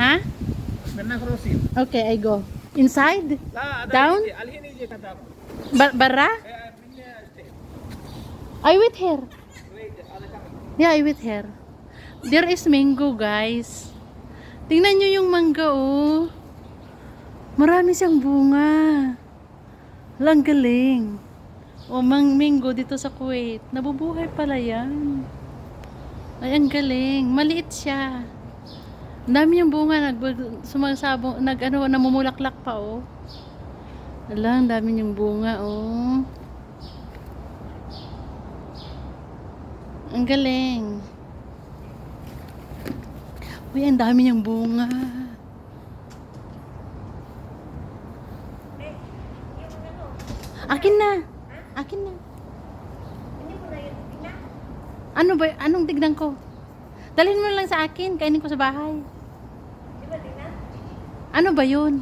Ha? Okay, I go. Inside? Down? Barra? I with her. Yeah, I with her. There is mango, guys. Tingnan nyo yung mangga, oh. Marami siyang bunga. Lang galing. O, mango dito sa Kuwait. Nabubuhay pala yan. Ay, ang galing. Maliit siya. Ang dami yung bunga. Sumasabong, namumulaklak pa, oh. Ala, ang dami yung bunga, oh. Ang galing. Uy, ang dami niyang bunga. Akin na. Akin na. Ano ba? Anong tignan ko? Dalhin mo lang sa akin. Kainin ko sa bahay. Ano ba yun?